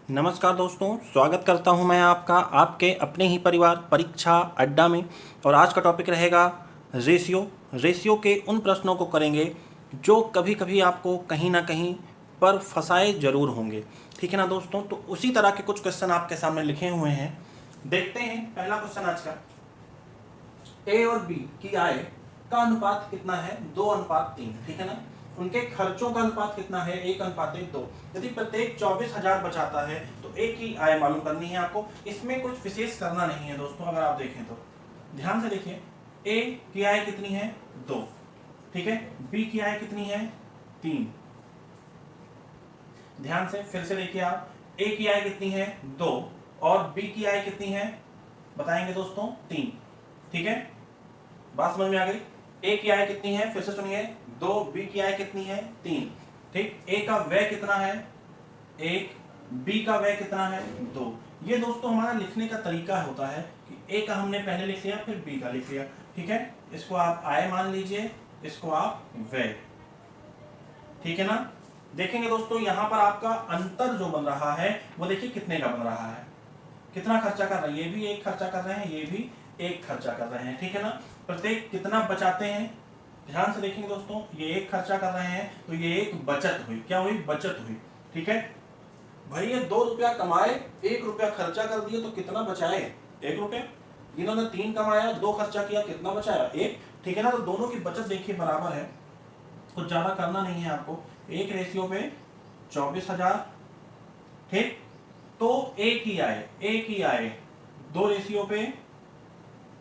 नमस्कार दोस्तों, स्वागत करता हूं मैं आपका आपके अपने ही परिवार परीक्षा अड्डा में। और आज का टॉपिक रहेगा रेशियो के उन प्रश्नों को करेंगे जो कभी कभी आपको कहीं ना कहीं पर फंसाए जरूर होंगे। ठीक है ना दोस्तों, तो उसी तरह के कुछ क्वेश्चन आपके सामने लिखे हुए हैं। देखते हैं पहला क्वेश्चन आज का। ए और बी की आय का अनुपात कितना है? 2:3। ठीक है ना। उनके खर्चों का अनुपात कितना है? 1:2। यदि प्रत्येक 24,000 बचाता है तो ए की आय मालूम करनी है आपको। इसमें कुछ विशेष करना नहीं है दोस्तों। अगर आप देखें तो ध्यान से देखिए, ए की आय कितनी है? 2। ठीक है। बी की आय कितनी है? 3। ध्यान से फिर से देखिए आप, ए की आय कितनी है? 2 और बी की आय कितनी है बताएंगे दोस्तों? 3। ठीक है, बात समझ में आ गई। ए की आय कितनी है? फिर से सुनिए, 2। बी की आय कितनी है? 3। ठीक। ए का व्यय कितना है? 1। बी का व्यय कितना है? 2। ये दोस्तों हमारा लिखने का तरीका होता है कि ए का हमने पहले लिख लिया, फिर बी का लिख लिया। ठीक है, इसको आप आय मान लीजिए, इसको आप व्यय। ठीक है ना। देखेंगे दोस्तों, यहां पर आपका अंतर जो बन रहा है वो देखिए कितने का बन रहा है। कितना खर्चा कर रहे हैं? ये भी एक खर्चा कर रहे हैं, ये भी एक खर्चा कर रहे हैं। ठीक है ना। प्रत्येक कितना बचाते हैं? ध्यान से देखेंगे दोस्तों, ये एक खर्चा कर रहे हैं तो ये एक बचत हुई। क्या हुई? बचत हुई। ठीक है भाई, ये 2 रुपया कमाए, 1 रुपया खर्चा कर दिए तो कितना बचाए? 1 रुपया। इन्होंने 3 कमाया, 2 खर्चा किया, कितना बचाया? 1। ठीक है ना। तो दोनों की बचत देखिए बराबर है, कुछ ज्यादा करना नहीं है आपको। 1 रेशियो पे 24,000। ठीक। तो ए की आय 2 रेशियो पे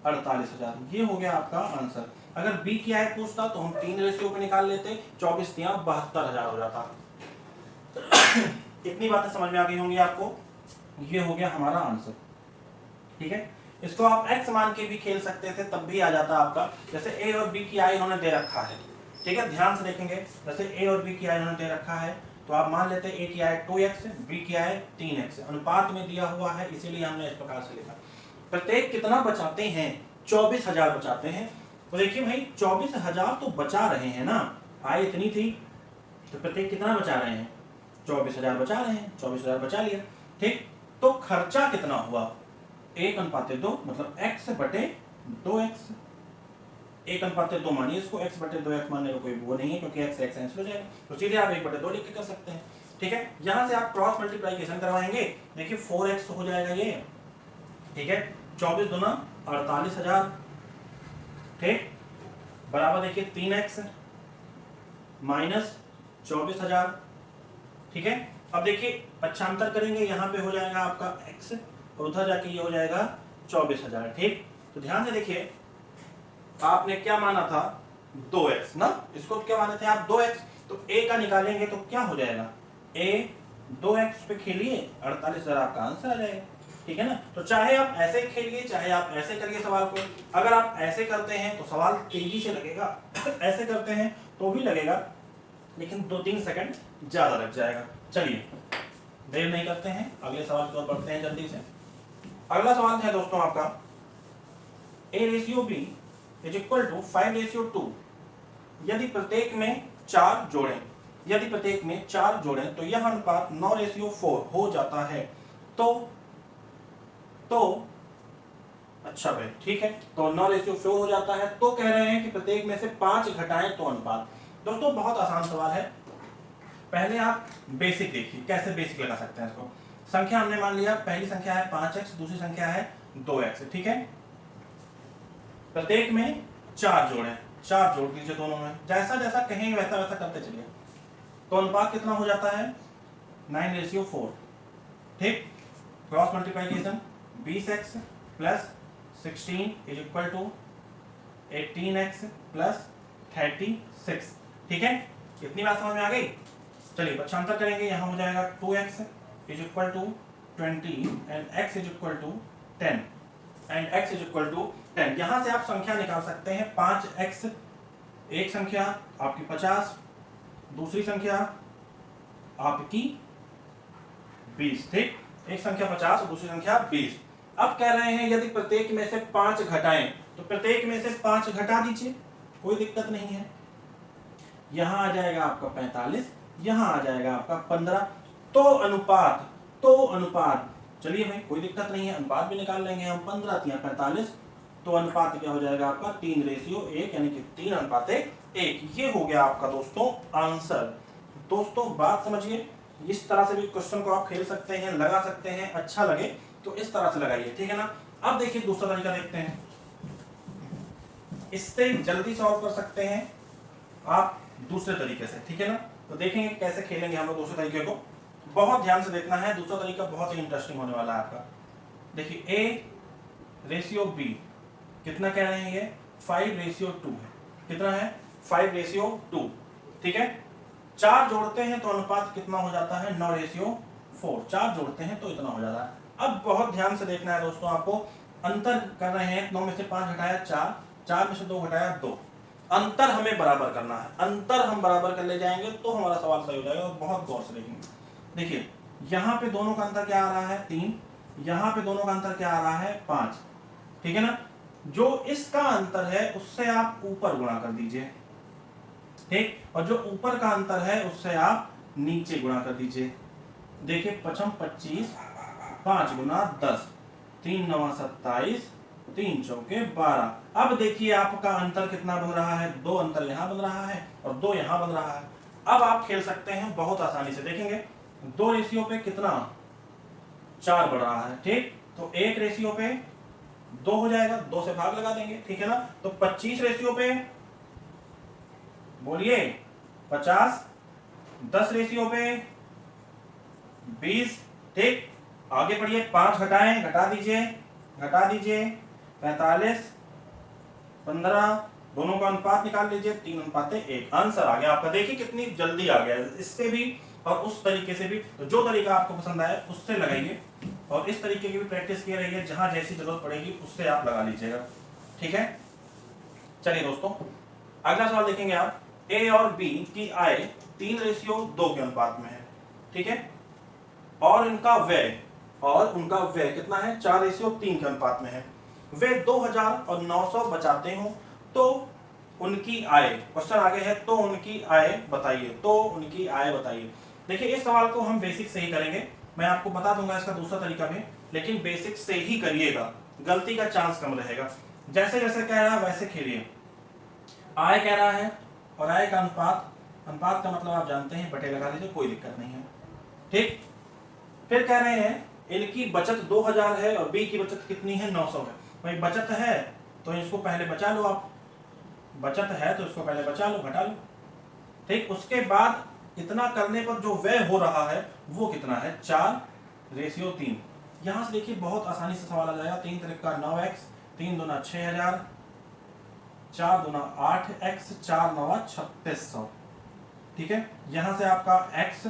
48,000। ये हो गया आपका आंसर। अगर बी की आय पूछता तो हम 3 रेशियो पे निकाल लेते, 24 या 72,000 हो जाता। इतनी बातें समझ में आ गई होंगी आपको। ये हो गया हमारा आंसर। ठीक है, इसको आप एक्स मान के भी खेल सकते थे, तब भी आ जाता आपका। जैसे ए और बी की आय इन्होंने दे रखा है। ठीक है, ध्यान से देखेंगे, जैसे ए और बी की आय इन्होंने दे रखा है तो आप मान लेते ए की आय 2x, बी की आय 3x अनुपात में दिया हुआ है, इसीलिए हमने इस प्रकार से लिखा। प्रत्येक कितना बचाते हैं? 24,000 बचाते हैं। तो देखिए भाई, 24,000 तो बचा रहे हैं ना, आय इतनी थी तो प्रत्येक कितना बचा रहे हैं? 24,000 बचा रहे हैं, 24,000 बचा लिया। ठीक। तो खर्चा कितना हुआ? 1:2, मतलब x/2x। 1:2 मानिए इसको, x/2x मानने का कोई वो नहीं है क्योंकि x कैंसिल हो जाएगा, तो सीधे आप 1/2 लिख के कर सकते हैं। ठीक है, यहां से आप क्रॉस मल्टीप्लाइकेशन करवाएंगे, देखिए 4x हो जाएगा ये। ठीक है, 24 दूना 48,000। ठीक, बराबर देखिए 3x माइनस 24,000। ठीक है, अब देखिए पक्षांतर करेंगे, यहां पे हो जाएगा आपका x और उधर जाके ये हो जाएगा 24,000। ठीक, तो ध्यान से देखिए, आपने क्या माना था? 2x ना, इसको क्या माने थे आप? 2x। तो a का निकालेंगे तो क्या हो जाएगा? a 2x पे खेलिए, 48,000 आपका आंसर आ जाएगा। ठीक है ना। तो चाहे आप ऐसे खेलिए, चाहे आप ऐसे करिए सवाल को। अगर आप ऐसे करते हैं तो सवाल तेजी से लगेगा, ऐसे करते हैं तो भी लगेगा, लेकिन 2-3 सेकंड ज्यादा लग जाएगा। चलिए देर नहीं करते हैं, अगले सवाल की ओर बढ़ते हैं जल्दी से। अगला सवाल है दोस्तों आपका, a/b = 5/2। यदि प्रत्येक में 4 जोड़ें, यदि प्रत्येक में 4 जोड़ें तो यह अनुपात 9/4 हो जाता है। तो अच्छा भाई, ठीक है, तो 9/4 हो जाता है। तो कह रहे हैं कि प्रत्येक में से 5 घटाएं तो अनुपात। दोस्तों बहुत आसान सवाल है। पहले आप बेसिक देखिए, कैसे बेसिक लगा सकते हैं इसको। संख्या हमने मान लिया, पहली संख्या है 5x, दूसरी संख्या है 2x। ठीक है, प्रत्येक में 4 जोड़ें, 4 जोड़ दीजिए दोनों में, जैसा जैसा कहेंगे वैसा वैसा करते चलिए। तो अनुपात कितना हो जाता है? 9/4। ठीक, cross multiplication 20x plus 16 = 18x plus 36। ठीक है, इतनी बात समझ में आ गई। चलिए पक्षांतर करेंगे, यहां हो जाएगा 2x = 20 and x = 10 and x = 10। यहां से आप संख्या निकाल सकते हैं 5x। एक संख्या आपकी 50, दूसरी संख्या आपकी 20। ठीक, एक संख्या 50 और दूसरी संख्या 20। अब कह रहे हैं यदि प्रत्येक में से 5 घटाएं तो प्रत्येक में से 5 घटा दीजिए, कोई दिक्कत नहीं है। यहां आ जाएगा आपका 45, यहां आ जाएगा आपका 15। तो अनुपात तो अनुपात, चलिए भाई कोई दिक्कत नहीं है, अनुपात भी निकाल लेंगे हम, 15 3 45, तो अनुपात क्या हो जाएगा आपका 3:1 यानी कि 3:1। ये हो गया आपका दोस्तों आंसर। दोस्तों बात समझिए, इस तरह से भी क्वेश्चन को आप खेल सकते हैं, लगा सकते हैं, अच्छा लगे तो इस तरह से लगाइए, ठीक है ना। अब देखिए दूसरा तरीका देखते हैं, इससे जल्दी सॉल्व कर सकते हैं आप दूसरे तरीके से, ठीक है ना। तो देखेंगे कैसे खेलेंगे हम लोग दूसरे तरीके को, बहुत ध्यान से देखना है। दूसरा तरीका बहुत ही इंटरेस्टिंग होने वाला है आपका। देखिए A/B कितना कह रहे हैं, ये 5:2 है। कितना है, 5:2, ठीक है। 4 जोड़ते हैं तो अनुपात कितना हो जाता है, 9:4। 4 जोड़ते हैं तो इतना हो जाता है। अब बहुत ध्यान से देखना है दोस्तों, आपको अंतर कर रहे हैं, 9 में से 5 घटाया 4, 4 में से 2 घटाया 2, अंतर हमें बराबर करना है। अंतर हम बराबर कर ले जाएंगे तो हमारा सवाल सही हो जाएगा। और बहुत गौर से देखेंगे, देखिए यहाँ पे दोनों का अंतर क्या आ रहा है 3, यहाँ पे दोनों का अंतर क्या आ रहा है 5, ठीक है ना। जो इसका अंतर है उससे आप ऊपर गुणा कर दीजिए, ठीक, और जो ऊपर का अंतर है उससे आप नीचे गुणा कर दीजिए। देखिए 5 25, 5 गुना 10, 3 9 27, 3 चौके 12। अब देखिए आपका अंतर कितना बन रहा है, 2 अंतर यहाँ बन रहा है और 2 यहाँ बन रहा है। अब आप खेल सकते हैं बहुत आसानी से, देखेंगे 2 रेशियो पे कितना 4 बढ़ रहा है, ठीक, तो 1 रेशियो पे 2 हो जाएगा, 2 से भाग लगा देंगे, ठीक है ना। तो 25 रेशियो पे बोलिए 50, 10 रेशियो पे 20, ठीक। आगे बढ़िए, 5 घटाएं, घटा दीजिए 45, 15, दोनों का अनुपात निकाल लीजिए, 3:1। आंसर आ गया आपका। देखिए कितनी जल्दी आ गया, इससे भी और उस तरीके से भी। तो जो तरीका आपको पसंद आए उससे लगाइए और इस तरीके की भी प्रैक्टिस की रहिए, जहां जैसी जरूरत पड़ेगी उससे आप लगा लीजिएगा, ठीक है। चलिए दोस्तों अगला सवाल देखेंगे आप। ए और बी की आय 3:2 के अनुपात में है, ठीक है, और उनका व्यय कितना है, 4:3 के अनुपात में है। वे 2,900 बचाते हो तो उनकी आय, क्वेश्चन आगे है, तो उनकी आय बताइए। देखिए इस सवाल को हम बेसिक से ही करेंगे, मैं आपको बता दूंगा इसका दूसरा तरीका भी, लेकिन बेसिक से ही करिएगा, गलती का चांस कम रहेगा। जैसे जैसे कह रहा है वैसे खेलिए। आय कह रहा है और आय का अनुपात का मतलब आप जानते हैं, बटे लगा दीजिए, कोई दिक्कत नहीं है, ठीक। फिर कह रहे हैं इनकी बचत 2000 है और बी की बचत कितनी है, 900 है। भाई बचत है तो इसको पहले बचा लो, आप बचत है तो इसको पहले बचा लो, घटा लो, ठीक। उसके बाद इतना करने पर जो व्यय हो रहा है वो कितना है, 4:3। यहां से देखिए बहुत आसानी से सवाल आ जाएगा। 3 त्रिक 9x, 3 दूना 6000, 4 दूना 8x, 4 9 3600, ठीक है। यहां से आपका x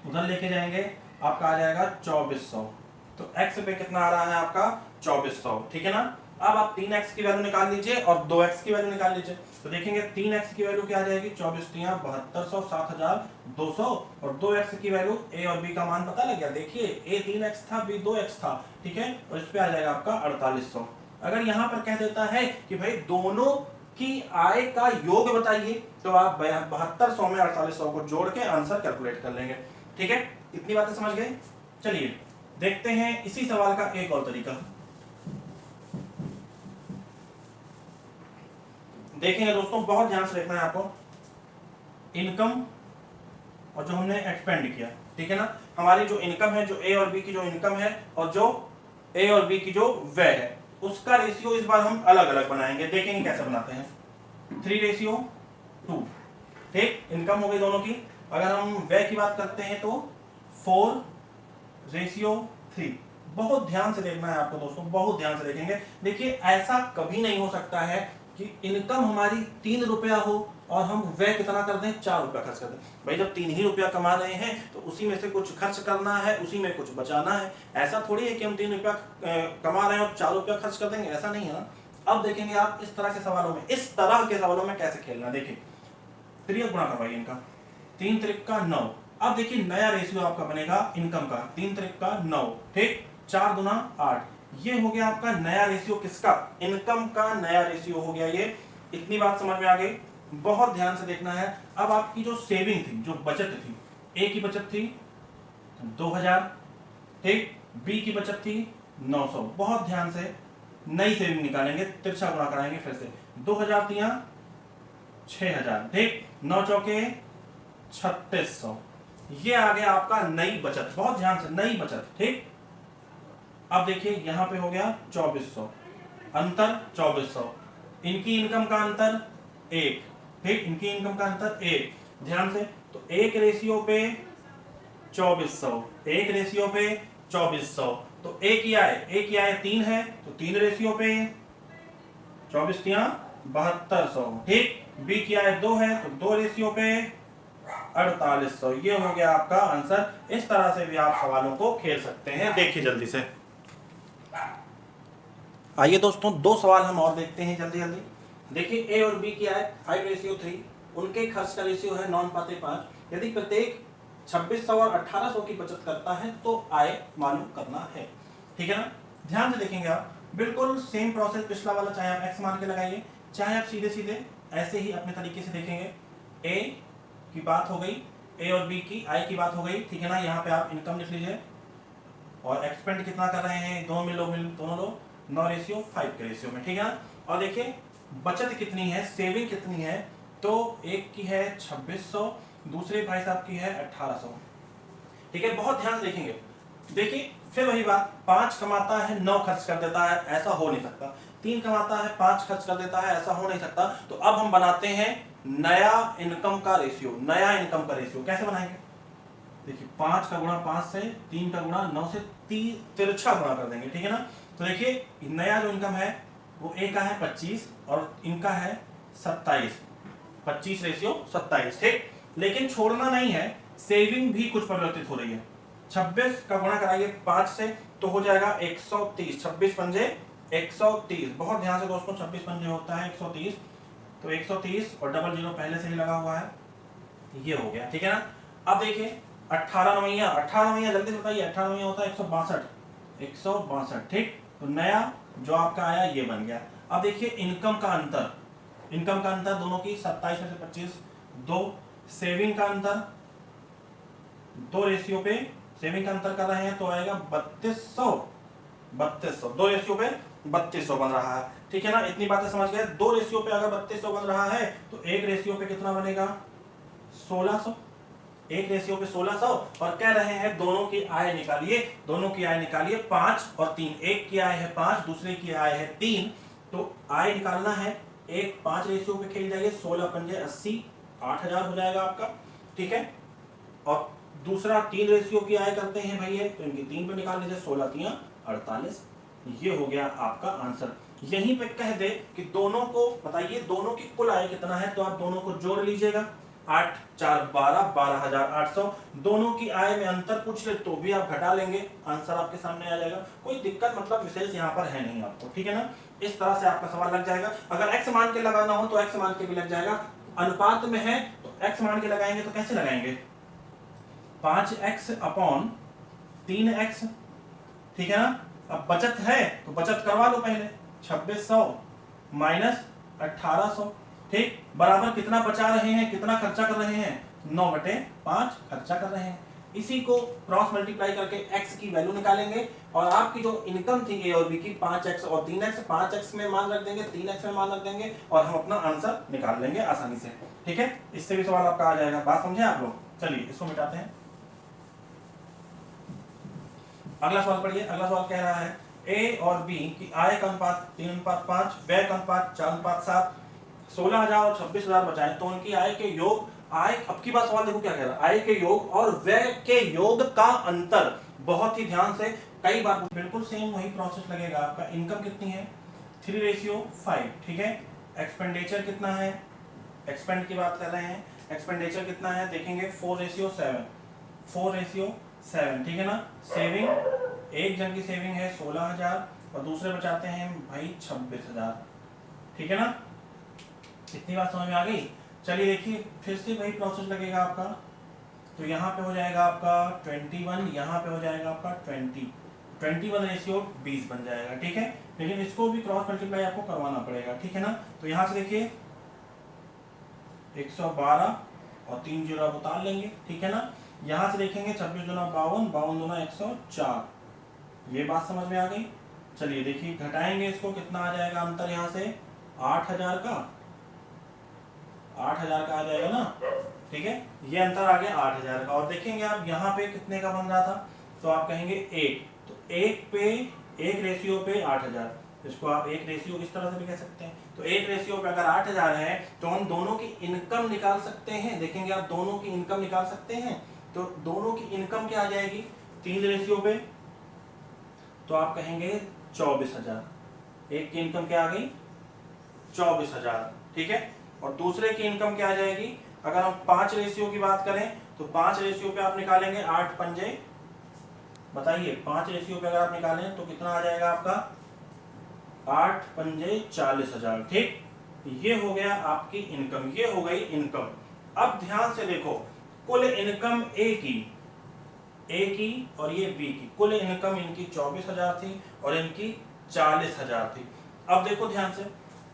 उधर लेके जाएंगे, आपका आ जाएगा 2400। तो x पे कितना आ रहा है आपका 2400, ठीक है ना। अब आप 3x की वैल्यू निकाल लीजिए और 2x की वैल्यू निकाल लीजिए, तो देखेंगे 3x की वैल्यू क्या आ जाएगी, 24 3 7200, 7200, और 2x की वैल्यू, a और b का मान पता लग गया। देखिए a 3x था, b 2x था, ठीक है, और इस पे आ जाएगा आपका 4800। अगर यहां पर कह देता है कि भाई दोनों की आय का योग बताइए, तो आप 7200 में 4800 को जोड़ के आंसर कैलकुलेट कर लेंगे, ठीक है। इतनी बातें समझ गए। चलिए देखते हैं इसी सवाल का एक और तरीका। देखेंगे दोस्तों, बहुत ध्यान से देखना है आपको। इनकम और जो हमने एक्सपेंड किया, ठीक है ना, हमारी जो इनकम है, जो ए और बी की जो इनकम है और जो ए और बी की जो व्यय है, उसका रेशियो इस बार हम अलग अलग बनाएंगे। देखेंगे कैसे बनाते हैं। 3:2, ठीक, इनकम हो गई दोनों की। अगर हम व्यय की बात करते हैं तो 4:3। बहुत ध्यान से देखना है आपको दोस्तों, बहुत ध्यान से देखेंगे। देखिए ऐसा कभी नहीं हो सकता है कि इनकम हमारी 3 रुपया हो और हम व्यय कितना कर दें, 4 रुपया खर्च कर दें। भाई जब 3 ही रुपया कमा रहे हैं तो उसी में से कुछ खर्च करना है, उसी में कुछ बचाना है। ऐसा थोड़ी है कि हम 3 रुपया कमा रहे हैं और 4 रुपया खर्च कर देंगे, ऐसा नहीं है ना। अब देखेंगे आप इस तरह के सवालों में कैसे खेलना। देखिए 3 गुणा करवाइए इनका, 3 त्रिक 9। अब देखिए नया रेशियो आपका बनेगा इनकम का, 3 त्रिक 9, ठीक, 4 दूना 8। ये हो गया आपका नया रेशियो, किसका, इनकम का नया रेशियो हो गया ये। इतनी बात समझ में आ गई। बहुत ध्यान से देखना है। अब आपकी जो सेविंग थी, जो बचत थी, ए की बचत थी 2000, ठीक। बी की बचत थी 900, बहुत ध्यान से नई सेविंग निकालेंगे, तिरछा गुणा कराएंगे फिर से, 2000 दिया 6000, ठीक, 9 चौके 3600, ये आ गया आपका नई बचत, बहुत ध्यान से नई बचत, ठीक। अब देखिए यहां पे हो गया 2400, अंतर 2400, इनकी इनकम का अंतर 1, ठीक, इनकी इनकम का अंतर 1, ध्यान से, तो 1 रेशियो पे 2400, 1 रेशियो पे 2400, तो एक ही आए 3 है, तो 3 रेशियो पे 24 7200, ठीक। बी की आय 2 है, तो 2 रेशियो पे 4800, ये हो गया आपका आंसर। इस तरह से भी आप सवालों को खेल सकते हैं। देखिए जल्दी से, आइए दोस्तों 2 सवाल हम और देखते हैं जल्दी जल्दी। देखिए ए और बी की आय 5:3, उनके खर्च का रेशियो है 9:5। यदि प्रत्येक 2600 और 1800 की बचत करता है तो आय मालूम करना है, ठीक है ना। ध्यान से देखेंगे आप, बिल्कुल सेम प्रोसेस पिछला वाला, चाहे आप एक्स मान के लगाइए, चाहे आप सीधे सीधे ऐसे ही अपने तरीके से देखेंगे। ए की बात हो गई, ए और बी की आय की बात हो गई, ठीक है ना। यहाँ पे आप इनकम लिख लीजिए और एक्सपेंड कितना कर रहे हैं, दोनों लोग 9:5 के रेशियो में, ठीक है ना। और देखिए बचत कितनी है, सेविंग कितनी है, तो एक की है 2600, दूसरे भाई साहब की है 1800, ठीक है। बहुत ध्यान से देखेंगे, देखिए फिर वही बात, 5 कमाता है 9 खर्च कर देता है, ऐसा हो नहीं सकता। 3 कमाता है 5 खर्च कर देता है, ऐसा हो नहीं सकता। तो अब हम बनाते हैं नया इनकम का रेशियो, नया इनकम का रेशियो कैसे बनाएंगे। देखिए 5 का गुणा 5 से, 3 का गुणा 9 से, तिरछा गुणा कर देंगे, ठीक है ना। तो देखिए नया जो इनकम है वो ए का है 25 और इनका है 27, 25 रेशियो 27, ठीक। लेकिन छोड़ना नहीं है, सेविंग भी कुछ परिवर्तित हो रही है। 26 का गुणा कराइए 5 से तो हो जाएगा 130, 26 पंजे 130, बहुत ध्यान से दोस्तों, 26 पंजे होता है 130, तो 130 और डबल जीरो पहले से ही लगा हुआ है, ये हो गया, ठीक है ना। अब देखिए 18 नवैया जल्दी से बताइए, 18 नवैया होता है 162, ठीक। तो नया जो आपका आया ये बन गया। अब देखिए इनकम का अंतर दोनों की 27 में से 25, 2 सेविंग का अंतर, 2 रेशियो पे सेविंग का अंतर कर रहे हैं तो आएगा 3200, 2 रेशियो पे 3200 बन रहा है, ठीक है ना। इतनी बातें समझ गए। 2 रेशियो पे अगर 3200 बन रहा है तो 1 रेशियो पे कितना बनेगा 1600, 1 रेशियो पे 1600, और कह रहे हैं दोनों की आय निकालिए, 5 और 3, एक की आय है 5, दूसरे की आय है 3, तो आय निकालना है। एक 5 रेशियो पे खेल जाइए, 16 पंजे 80, 8000 हो जाएगा आपका, ठीक है। और दूसरा 3 रेशियो की आय करते हैं भैया, तो इनकी 3 पे निकाल लीजिए, 16 3 48, ये हो गया आपका आंसर। यहीं पे कह दे कि दोनों को बताइए दोनों की कुल आय कितना है, तो आप दोनों को जोड़ लीजिएगा, 8 4 12, 12800, दोनों की आय में अंतर पूछ ले तो भी आप घटा लेंगे, आंसर आपके सामने आ जाएगा। कोई दिक्कत मतलब विशेष यहाँ पर है नहीं आपको, ठीक है ना। इस तरह से आपका सवाल लग जाएगा। अगर एक्स मान के लगाना हो तो एक्स मान के भी लग जाएगा, अनुपात में है तो एक्स मान के लगाएंगे तो कैसे लगाएंगे, 5x अपॉन 3x, ठीक है ना। अब बचत है तो बचत करवा लो पहले, 2600 माइनस 1800, ठीक, बराबर कितना बचा रहे हैं, कितना खर्चा कर रहे हैं, 9/5 खर्चा कर रहे हैं। इसी को क्रॉस मल्टीप्लाई करके x की वैल्यू निकालेंगे, और आपकी जो इनकम थी ए और बी की 5x और 3x, 5x में मान रख देंगे, 3x में मान रख देंगे, और हम अपना आंसर निकाल लेंगे आसानी से, ठीक है। इससे भी सवाल आपका आ जाएगा, बात समझे आप लोग। चलिए इसको मिटाते हैं, अगला सवाल पढ़िए। अगला सवाल कह रहा है ए और बी की आय का अनुपात 3:5, व्यय का अनुपात 4:7, 16,000 और 26,000 बचाए तो उनकी आय के योग, आय, अब की बात सवाल देखो क्या कह रहा है, आय के योग और व्यय के योग का अंतर। बहुत ही ध्यान से, कई बार बिल्कुल सेम वही प्रोसेस लगेगा आपका। इनकम कितनी है 3:5, ठीक है। एक्सपेंडिचर कितना है, एक्सपेंड की बात कर रहे हैं, एक्सपेंडिचर कितना है देखेंगे 4:7, 4:7, ठीक है ना। सेविंग, एक जन की सेविंग है 16,000 और दूसरे बचाते हैं भाई 26,000, ठीक है ना। इतनी बात समझ में आ गई। चलिए देखिए फिर से वही प्रोसेस लगेगा आपका, तो यहाँ पे हो जाएगा आपका 21, यहाँ पे हो जाएगा आपका 20, 21:20 बन जाएगा, ठीक है। लेकिन इसको भी क्रॉस मल्टीप्लाई आपको करवाना पड़ेगा, ठीक है ना। तो यहाँ से देखिए 112 और 3 जीरो आप उतार लेंगे, ठीक है ना। यहां से देखेंगे 26 दूना 52, 52 दूना 104। ये बात समझ में आ गई। चलिए देखिए घटाएंगे इसको, कितना आ जाएगा अंतर यहाँ से 8000 का, 8000 का आ जाएगा ना, ठीक है। ये अंतर आ गया 8000 का। और देखेंगे आप यहाँ पे कितने का बन रहा था, तो आप कहेंगे 1, तो 1 पे 1 रेशियो पे 8000, इसको आप 1 रेशियो इस तरह से भी कह सकते हैं। तो 1 रेशियो पे अगर 8000 है तो हम दोनों की इनकम निकाल सकते हैं। देखेंगे आप दोनों की इनकम निकाल सकते हैं, तो दोनों की इनकम क्या आ जाएगी 3 रेशियो पे, तो आप कहेंगे 24000। एक की इनकम क्या आ गई 24000, ठीक है। और दूसरे की इनकम क्या आ जाएगी, अगर हम 5 रेशियो की बात करें तो 5 रेशियो पे आप निकालेंगे 8 पंजे, बताइए 5 रेशियो पे अगर आप निकालें तो कितना आ जाएगा आपका 8 पंजे 40000, ठीक। ये हो गया आपकी इनकम, ये हो गई इनकम। अब ध्यान से देखो, कुल इनकम ए की और ये बी की, कुल इनकम इनकी 24000 थी और इनकी 40000 थी। अब देखो ध्यान से,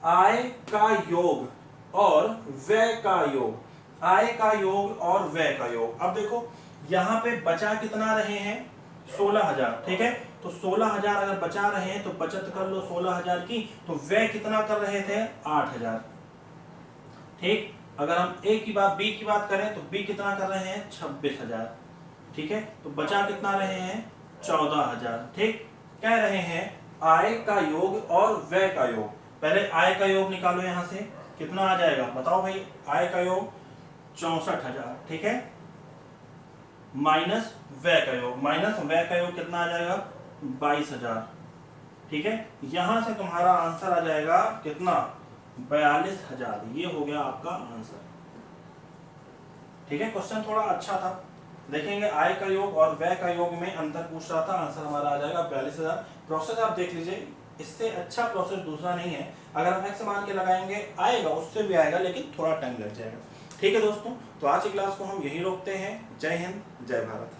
आय का योग और व्यय का योग, आय का योग और व्यय का योग। अब देखो यहाँ पे बचा कितना रहे हैं 16000, ठीक है। तो 16000 अगर बचा रहे हैं तो बचत कर लो 16000 की, तो व्यय कितना कर रहे थे 8000, ठीक। अगर हम ए की बात बी की बात करें तो बी कितना कर रहे हैं 26000, ठीक है। तो बचा कितना रहे हैं 14000, ठीक। कह रहे हैं आय का योग और व्यय का योग। पहले आय का योग निकालो, यहां से कितना आ जाएगा बताओ भाई, आय का योग 64000, ठीक है, माइनस व्यय का योग, माइनस व्यय का योग कितना आ जाएगा 22000, ठीक है। यहां से तुम्हारा आंसर आ जाएगा कितना 42000। ये हो गया आपका आंसर, ठीक है। क्वेश्चन थोड़ा अच्छा था। देखेंगे आय का योग और व्यय का योग में अंतर पूछ रहा था, आंसर हमारा आ जाएगा 42000। प्रोसेस आप देख लीजिए, इससे अच्छा प्रोसेस दूसरा नहीं है। अगर हम एक्स मान के लगाएंगे आएगा, उससे भी आएगा, लेकिन थोड़ा टाइम लग जाएगा, ठीक है दोस्तों। तो आज की क्लास को हम यही रोकते हैं। जय हिंद, जय भारत।